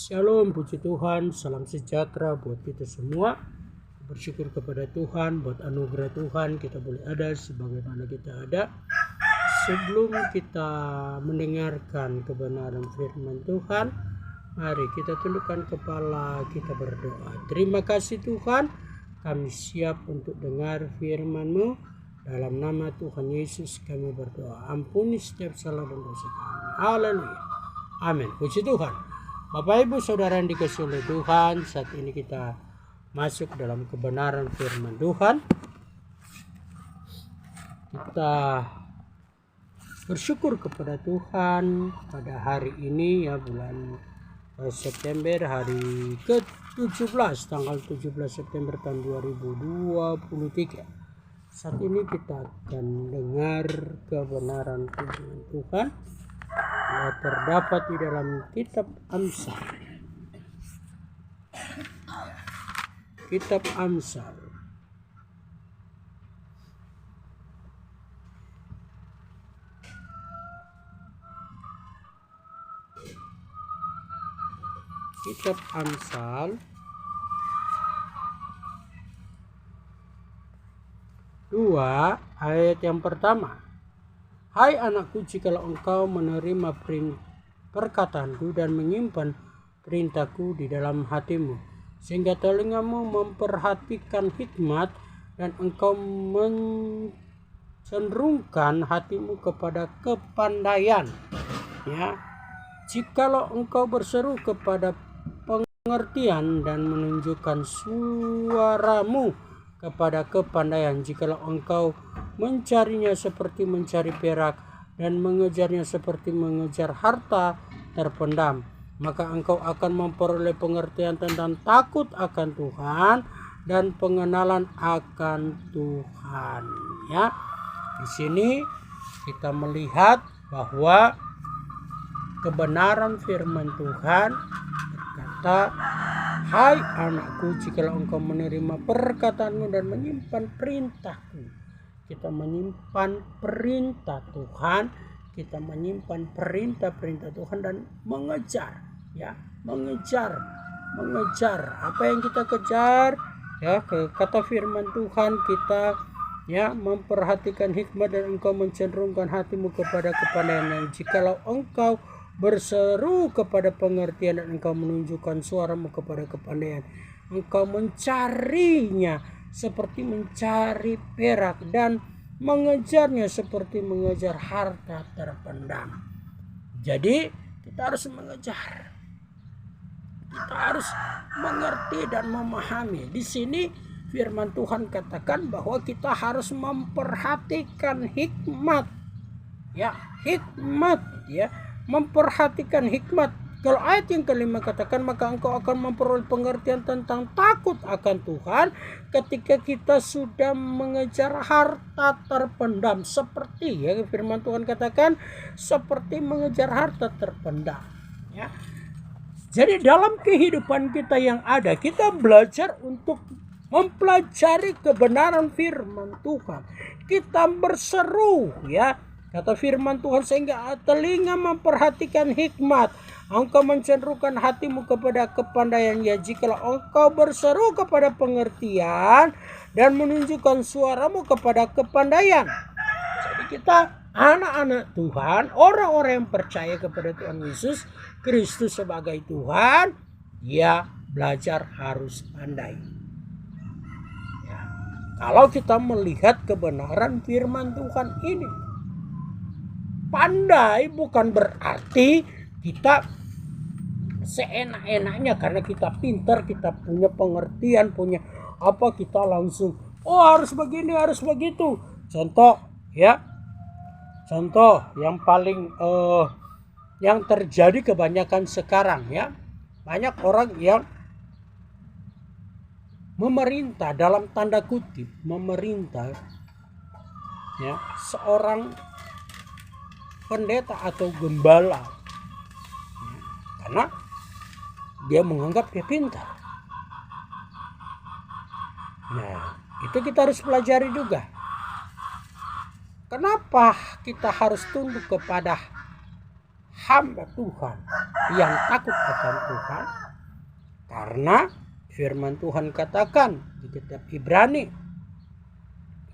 Shalom, puji Tuhan, salam sejahtera buat kita semua. Bersyukur kepada Tuhan buat anugerah Tuhan kita boleh ada sebagaimana kita ada. Sebelum kita mendengarkan kebenaran firman Tuhan, mari kita tundukkan kepala, kita berdoa. Terima kasih Tuhan, kami siap untuk dengar firman-Mu. Dalam nama Tuhan Yesus kami berdoa. Ampuni setiap salah dan dosa kami. Haleluya. Amin. Puji Tuhan. Bapak Ibu Saudara yang dikasihi oleh Tuhan, saat ini kita masuk dalam kebenaran firman Tuhan. Kita bersyukur kepada Tuhan pada hari ini ya, bulan September, hari ke-17, tanggal 17 September tahun 2023. Saat ini kita akan dengar kebenaran firman Tuhan yang terdapat di dalam kitab Amsal. Kitab Amsal. Kitab Amsal 2 ayat yang pertama. Hai anakku, jikalau engkau menerima perkataanku dan menyimpan perintahku di dalam hatimu, sehingga telingamu memperhatikan hikmat dan engkau mencenderungkan hatimu kepada kepandaian. Ya, jikalau engkau berseru kepada pengertian dan menunjukkan suaramu kepada kepandaian, jikalau engkau mencarinya seperti mencari perak dan mengejarnya seperti mengejar harta terpendam, maka engkau akan memperoleh pengertian tentang takut akan Tuhan dan pengenalan akan Tuhan. Ya, di sini kita melihat bahwa kebenaran firman Tuhan berkata, hai anakku, jikalau engkau menerima perkataanmu dan menyimpan perintahku. Kita menyimpan perintah Tuhan, kita menyimpan perintah-perintah Tuhan dan mengejar, ya, mengejar apa yang kita kejar, ya, kata firman Tuhan kita, ya, memperhatikan hikmat dan engkau mencenderungkan hatimu kepada kepandaian. Jikalau engkau berseru kepada pengertian dan engkau menunjukkan suaramu kepada kepandaian, engkau mencarinya seperti mencari perak dan mengejarnya seperti mengejar harta terpendam. Jadi kita harus mengejar, kita harus mengerti dan memahami. Di sini firman Tuhan katakan bahwa kita harus memperhatikan hikmat, ya, hikmat, ya, memperhatikan hikmat. Kalau ayat yang kelima katakan, maka engkau akan memperoleh pengertian tentang takut akan Tuhan ketika kita sudah mengejar harta terpendam. Seperti, ya, firman Tuhan katakan, seperti mengejar harta terpendam. Ya. Jadi dalam kehidupan kita yang ada, kita belajar untuk mempelajari kebenaran firman Tuhan. Kita berseru, ya, kata firman Tuhan, sehingga telinga memperhatikan hikmat, engkau mencenderungkan hatimu kepada kepandaian. Ya, jikalau engkau berseru kepada pengertian dan menunjukkan suaramu kepada kepandaian. Jadi kita anak-anak Tuhan, orang-orang yang percaya kepada Tuhan Yesus Kristus sebagai Tuhan, ya, belajar harus pandai. Ya, kalau kita melihat kebenaran firman Tuhan ini, pandai bukan berarti kita seenak-enaknya karena kita pintar, kita punya pengertian, punya apa, kita langsung, oh harus begini, harus begitu. Contoh, ya, contoh yang paling yang terjadi kebanyakan sekarang, ya, banyak orang yang memerintah, dalam tanda kutip memerintah, ya, seorang pendeta atau gembala, ya, karena dia menganggap dia pintar. Nah, itu kita harus pelajari juga. Kenapa kita harus tunduk kepada hamba Tuhan yang takut akan Tuhan, karena firman Tuhan katakan di kitab Ibrani,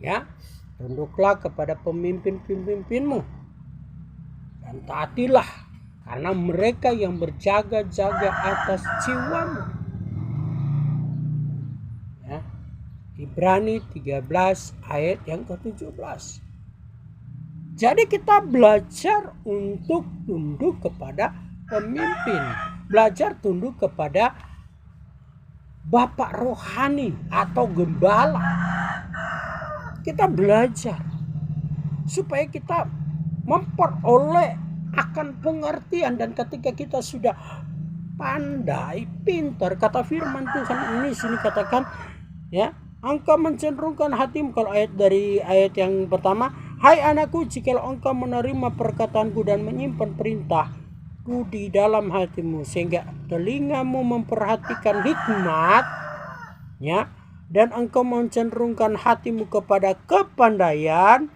ya, tunduklah kepada pemimpin-pemimpinmu dan taatilah, karena mereka yang berjaga-jaga atas jiwamu. Ya, Ibrani 13 ayat yang ke-17. Jadi kita belajar untuk tunduk kepada pemimpin, belajar tunduk kepada bapak rohani atau gembala. Kita belajar supaya kita memperoleh akan pengertian, dan ketika kita sudah pandai, pintar, kata firman Tuhan ini sini katakan, ya, engkau mencenderungkan hatimu, kalau dari ayat yang pertama, hai anakku, jikalau engkau menerima perkataanku dan menyimpan perintahku di dalam hatimu, sehingga telingamu memperhatikan hikmat, ya, dan engkau mencenderungkan hatimu kepada kepandaian,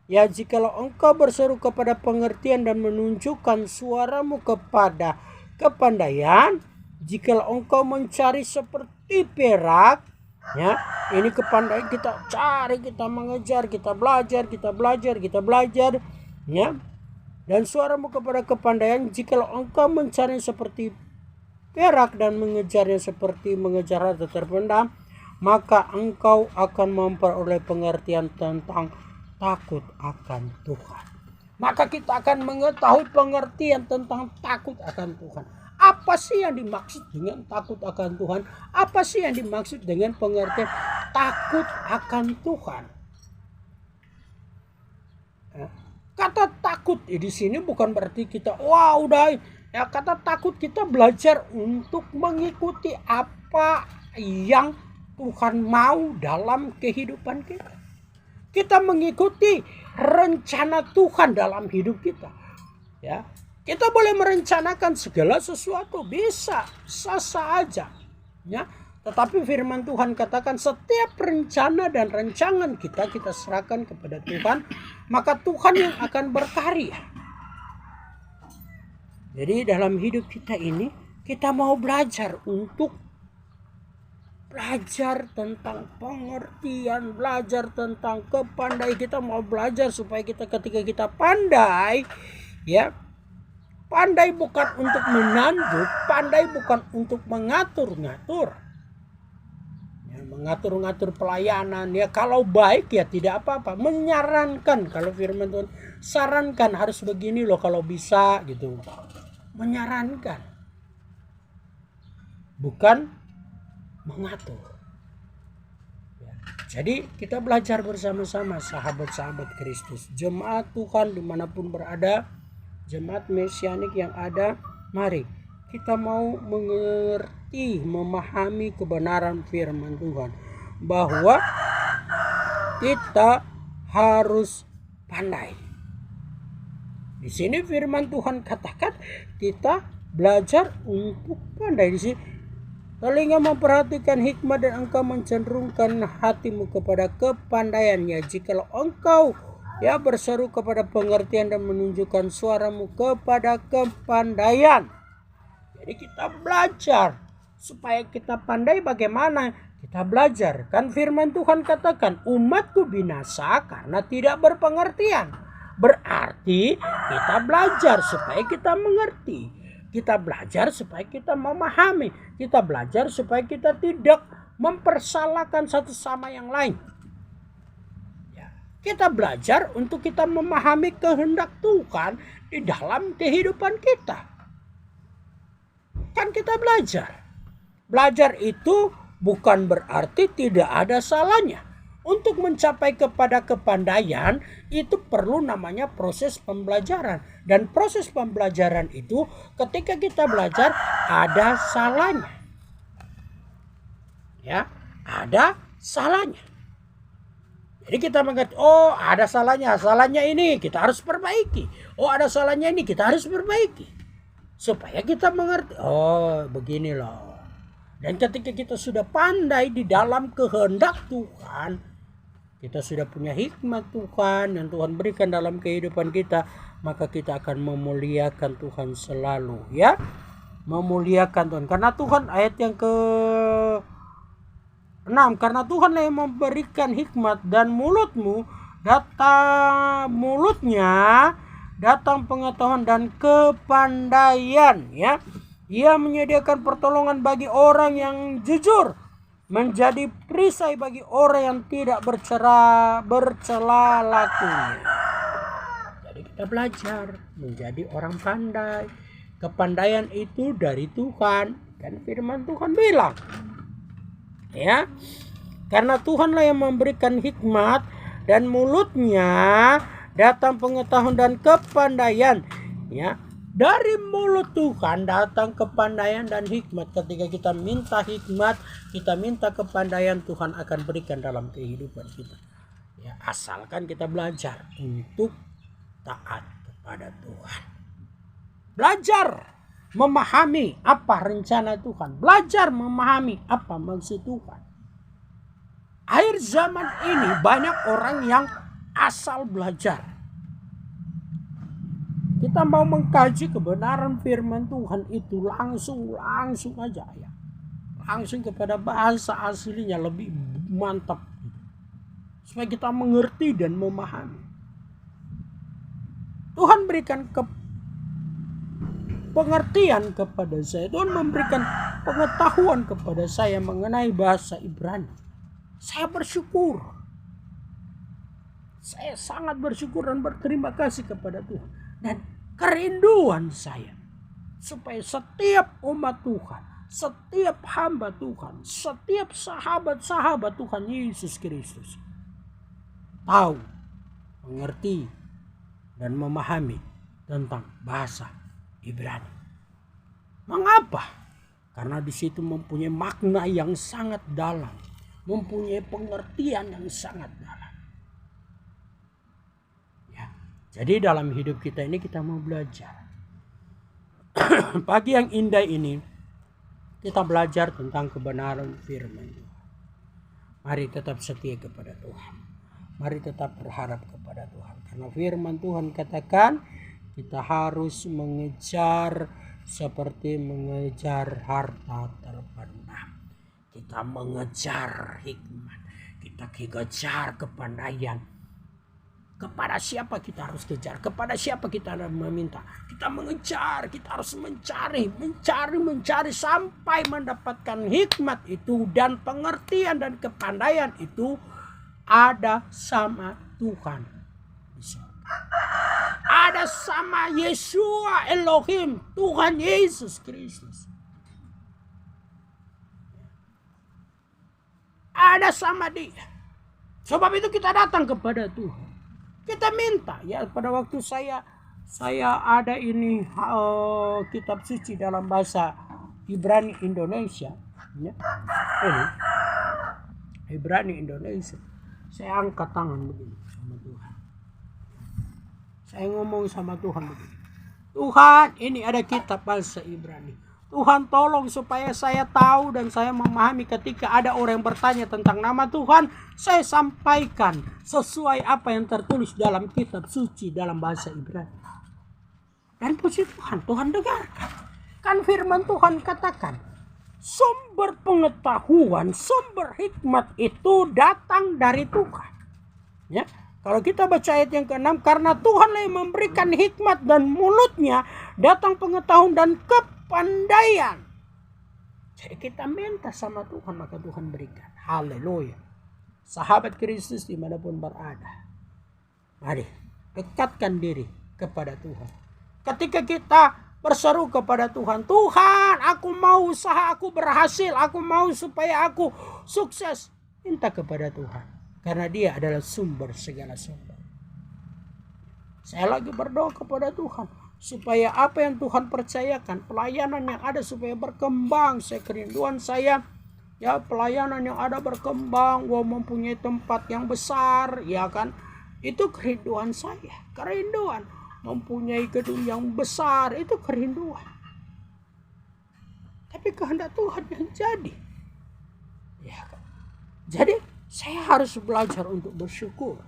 ya, jikalau engkau berseru kepada pengertian dan menunjukkan suaramu kepada kepandaian, jikalau engkau mencari seperti perak, ya, ini kepandaian kita cari, kita mengejar, kita belajar, ya, dan suaramu kepada kepandaian, jikalau engkau mencari seperti perak dan mengejarnya seperti mengejar harta terpendam, maka engkau akan memperoleh pengertian tentang takut akan Tuhan. Maka kita akan mengetahui pengertian tentang takut akan Tuhan. Apa sih yang dimaksud dengan takut akan Tuhan? Apa sih yang dimaksud dengan pengertian takut akan Tuhan? Kata takut di sini bukan berarti kita ya, kata takut kita belajar untuk mengikuti apa yang Tuhan mau dalam kehidupan kita. Kita mengikuti rencana Tuhan dalam hidup kita. Ya, kita boleh merencanakan segala sesuatu, bisa sah-sah aja. Ya, tetapi firman Tuhan katakan setiap rencana dan rancangan kita serahkan kepada Tuhan, maka Tuhan yang akan berkarya. Jadi dalam hidup kita ini kita mau belajar untuk belajar tentang pengertian, belajar tentang kepandaian. Kita mau belajar supaya kita ketika kita pandai, ya, pandai bukan untuk menanduk, pandai bukan untuk mengatur-ngatur, ya, mengatur-ngatur pelayanan. Ya, kalau baik ya tidak apa-apa, menyarankan, kalau firman Tuhan sarankan harus begini loh kalau bisa gitu, menyarankan, bukan mengatur. Ya, jadi kita belajar bersama-sama, sahabat-sahabat Kristus, jemaat Tuhan dimanapun berada, jemaat mesianik yang ada, mari kita mau mengerti, memahami kebenaran firman Tuhan, bahwa kita harus pandai. Di sini firman Tuhan katakan kita belajar untuk pandai. Di sini, telinga memperhatikan hikmat dan engkau mencenderungkan hatimu kepada kepandaiannya, jikalau engkau, ya, berseru kepada pengertian dan menunjukkan suaramu kepada kepandaian. Jadi kita belajar supaya kita pandai. Bagaimana kita belajar? Kan firman Tuhan katakan umatku binasa karena tidak berpengertian. Berarti kita belajar supaya kita mengerti. Kita belajar supaya kita memahami. Kita belajar supaya kita tidak mempersalahkan satu sama yang lain. Ya, kita belajar untuk kita memahami kehendak Tuhan di dalam kehidupan kita. Kan kita belajar. Belajar itu bukan berarti tidak ada salahnya. Untuk mencapai kepada kepandaian itu perlu namanya proses pembelajaran. Dan proses pembelajaran itu ketika kita belajar ada salahnya. Ya, ada salahnya. Jadi kita mengerti, oh ada salahnya, salahnya ini kita harus perbaiki. Oh ada salahnya ini kita harus perbaiki. Supaya kita mengerti, oh begini loh. Dan ketika kita sudah pandai di dalam kehendak Tuhan, kita sudah punya hikmat Tuhan yang Tuhan berikan dalam kehidupan kita, maka kita akan memuliakan Tuhan selalu, ya. Memuliakan Tuhan. Karena Tuhan, ayat yang ke-6, karena Tuhan yang memberikan hikmat dan mulutnya datang pengetahuan dan kepandaian, ya. Ia menyediakan pertolongan bagi orang yang jujur, menjadi perisai bagi orang yang tidak bercela lakunya. Jadi kita belajar menjadi orang pandai. Kepandaian itu dari Tuhan, dan firman Tuhan bilang, ya, karena Tuhanlah yang memberikan hikmat dan mulutnya datang pengetahuan dan kepandaian, ya. Dari mulut Tuhan datang kepandaian dan hikmat. Ketika kita minta hikmat, kita minta kepandaian, Tuhan akan berikan dalam kehidupan kita, ya, asalkan kita belajar untuk taat kepada Tuhan. Belajar memahami apa rencana Tuhan. Belajar memahami apa maksud Tuhan. Akhir zaman ini banyak orang yang asal belajar. Kita mau mengkaji kebenaran firman Tuhan itu langsung aja, ya. Langsung kepada bahasa aslinya lebih mantap. Supaya kita mengerti dan memahami. Tuhan berikan pengertian kepada saya. Tuhan memberikan pengetahuan kepada saya mengenai bahasa Ibrani. Saya bersyukur. Saya sangat bersyukur dan berterima kasih kepada Tuhan. Dan kerinduan saya supaya setiap umat Tuhan, setiap hamba Tuhan, setiap sahabat-sahabat Tuhan Yesus Kristus tahu, mengerti, dan memahami tentang bahasa Ibrani. Mengapa? Karena di situ mempunyai makna yang sangat dalam, mempunyai pengertian yang sangat dalam. Ya, jadi dalam hidup kita ini kita mau belajar. Pagi yang indah ini kita belajar tentang kebenaran firman Tuhan. Mari tetap setia kepada Tuhan. Mari tetap berharap kepada Tuhan. Karena firman Tuhan katakan kita harus mengejar seperti mengejar harta terpendam. Kita mengejar hikmat. Kita kejar kepandaian. Kepada siapa kita harus kejar? Kepada siapa kita harus meminta? Kita mengejar, kita harus mencari sampai mendapatkan hikmat itu dan pengertian dan kepandaian itu ada sama Tuhan. Ada sama Yeshua Elohim, Tuhan Yesus Kristus. Ada sama Dia. Sebab itu kita datang kepada Tuhan. Kita minta, ya, pada waktu saya ada ini kitab suci dalam bahasa Ibrani Indonesia, ya. Ini Ibrani Indonesia. Saya angkat tangan begini sama Tuhan. Saya ngomong sama Tuhan begini. Tuhan, ini ada kitab bahasa Ibrani. Tuhan tolong supaya saya tahu dan saya memahami ketika ada orang yang bertanya tentang nama Tuhan, saya sampaikan sesuai apa yang tertulis dalam kitab suci dalam bahasa Ibrani. Dan puji Tuhan, Tuhan dengarkan. Kan firman Tuhan katakan, sumber pengetahuan, sumber hikmat itu datang dari Tuhan. Ya, kalau kita baca ayat yang ke-6, karena Tuhan yang memberikan hikmat dan mulutnya datang pengetahuan dan kepandaian. Jadi kita minta sama Tuhan, maka Tuhan berikan. Haleluya. Sahabat Kristus dimanapun berada, mari dekatkan diri kepada Tuhan. Ketika kita berseru kepada Tuhan, Tuhan, aku mau usaha aku berhasil, aku mau supaya aku sukses. Minta kepada Tuhan, karena Dia adalah sumber segala sumber. Saya lagi berdoa kepada Tuhan supaya apa yang Tuhan percayakan, pelayanan yang ada supaya berkembang. Saya kerinduan saya, ya, pelayanan yang ada berkembang, mempunyai tempat yang besar, ya kan? Itu kerinduan saya, kerinduan mempunyai gedung yang besar, itu kerinduan. Tapi kehendak Tuhan yang jadi, ya kan? Jadi Saya harus belajar untuk bersyukur.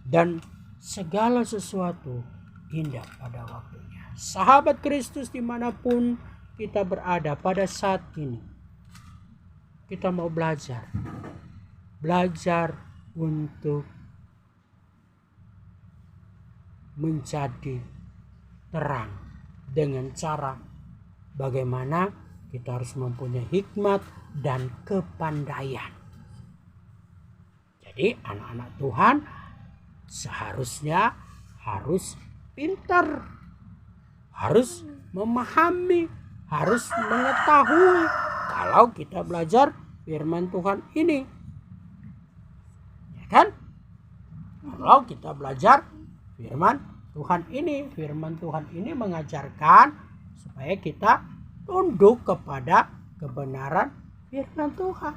Dan segala sesuatu indah pada waktunya. Sahabat Kristus dimanapun kita berada pada saat ini, kita mau belajar untuk menjadi terang dengan cara bagaimana kita harus mempunyai hikmat dan kepandaian. Jadi anak-anak Tuhan seharusnya harus pintar, harus memahami, harus mengetahui kalau kita belajar firman Tuhan ini. Ya kan? Kalau kita belajar firman Tuhan ini mengajarkan supaya kita tunduk kepada kebenaran firman Tuhan.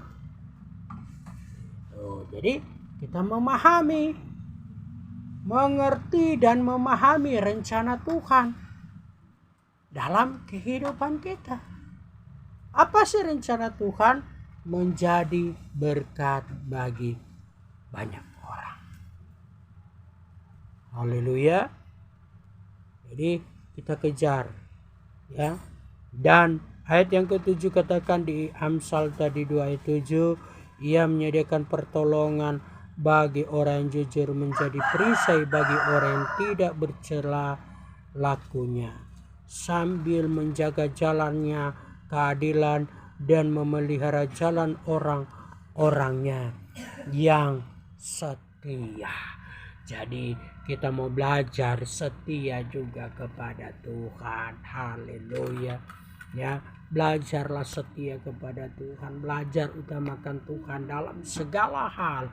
Jadi kita mengerti dan memahami rencana Tuhan dalam kehidupan kita. Apa sih rencana Tuhan? Menjadi berkat bagi banyak orang. Haleluya. Jadi kita kejar, ya. Dan ayat yang ke-7 katakan di Amsal tadi 2 ayat 7, ia menyediakan pertolongan bagi orang yang jujur, menjadi perisai bagi orang yang tidak bercela lakunya, sambil menjaga jalannya keadilan dan memelihara jalan orang-orangnya yang setia. Jadi kita mau belajar setia juga kepada Tuhan. Haleluya. Ya, belajarlah setia kepada Tuhan, belajar utamakan Tuhan dalam segala hal.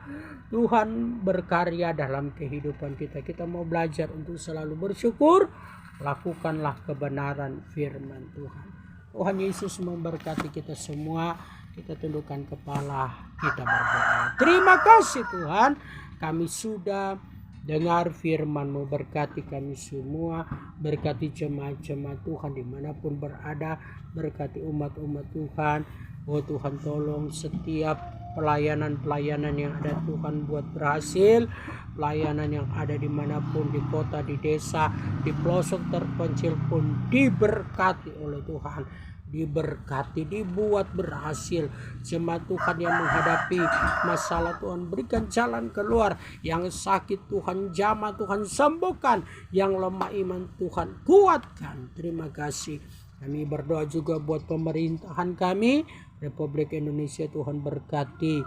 Tuhan berkarya dalam kehidupan kita. Kita mau belajar untuk selalu bersyukur, lakukanlah kebenaran firman Tuhan. Tuhan Yesus memberkati kita semua. Kita tundukkan kepala, kita berdoa. Terima kasih Tuhan, kami sudah dengar firman-Mu. Berkati kami semua, berkati jemaat-jemaat Tuhan dimanapun berada, berkati umat-umat Tuhan. Oh Tuhan, tolong setiap pelayanan-pelayanan yang ada Tuhan buat berhasil, pelayanan yang ada dimanapun, di kota, di desa, di pelosok terpencil pun diberkati oleh Tuhan, diberkati, dibuat berhasil. Jemaat Tuhan yang menghadapi masalah, Tuhan berikan jalan keluar. Yang sakit Tuhan jamah, Tuhan sembuhkan. Yang lemah iman Tuhan kuatkan. Terima kasih. Kami berdoa juga buat pemerintahan kami, Republik Indonesia. Tuhan berkati,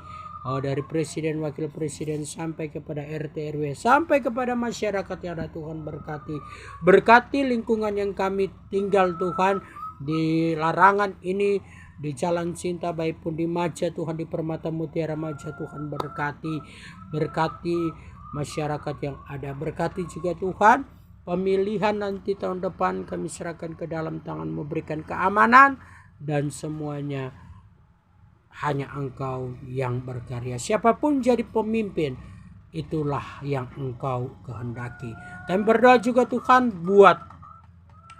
dari presiden, wakil presiden, sampai kepada RT RW, sampai kepada masyarakat yang ada. Tuhan berkati lingkungan yang kami tinggal Tuhan, di larangan ini, di Jalan Cinta baik pun di Maja Tuhan, di Permata Mutiara Maja. Tuhan berkati masyarakat yang ada. Berkati juga Tuhan pemilihan nanti tahun depan, kami serahkan ke dalam tangan-Mu, berikan keamanan, dan semuanya hanya Engkau yang berkarya. Siapapun jadi pemimpin, itulah yang Engkau kehendaki. Kami berdoa juga Tuhan buat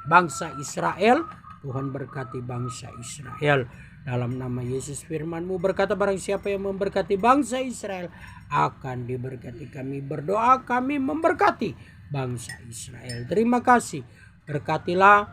bangsa Israel. Tuhan berkati bangsa Israel. Dalam nama Yesus, firman-Mu berkata, barang siapa yang memberkati bangsa Israel akan diberkati. Kami berdoa, kami memberkati bangsa Israel. Terima kasih. Berkatilah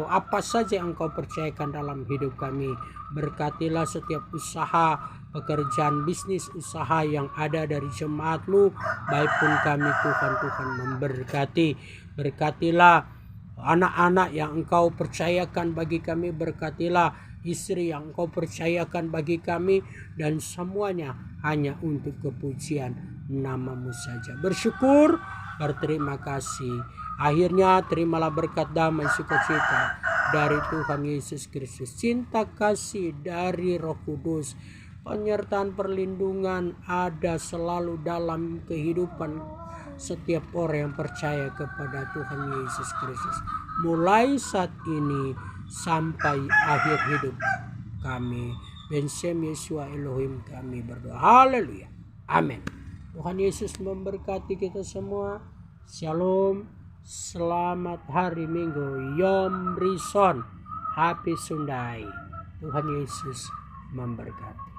apa saja yang Engkau percayakan dalam hidup kami. Berkatilah setiap usaha, pekerjaan, bisnis, usaha yang ada dari jemaat-Mu, baik pun kami Tuhan memberkati. Berkatilah anak-anak yang Engkau percayakan bagi kami. Berkatilah istri yang Engkau percayakan bagi kami, dan semuanya hanya untuk kepujian nama-Mu saja. Bersyukur, berterima kasih. Akhirnya terimalah berkat damai sukacita dari Tuhan Yesus Kristus, cinta kasih dari Roh Kudus, penyertaan perlindungan ada selalu dalam kehidupan setiap orang yang percaya kepada Tuhan Yesus Kristus, mulai saat ini sampai akhir hidup kami. Bensem Yeshua Elohim kami berdoa. Haleluya. Amin. Tuhan Yesus memberkati kita semua. Shalom. Selamat hari Minggu. Yom Rison. Happy Sunday. Tuhan Yesus memberkati.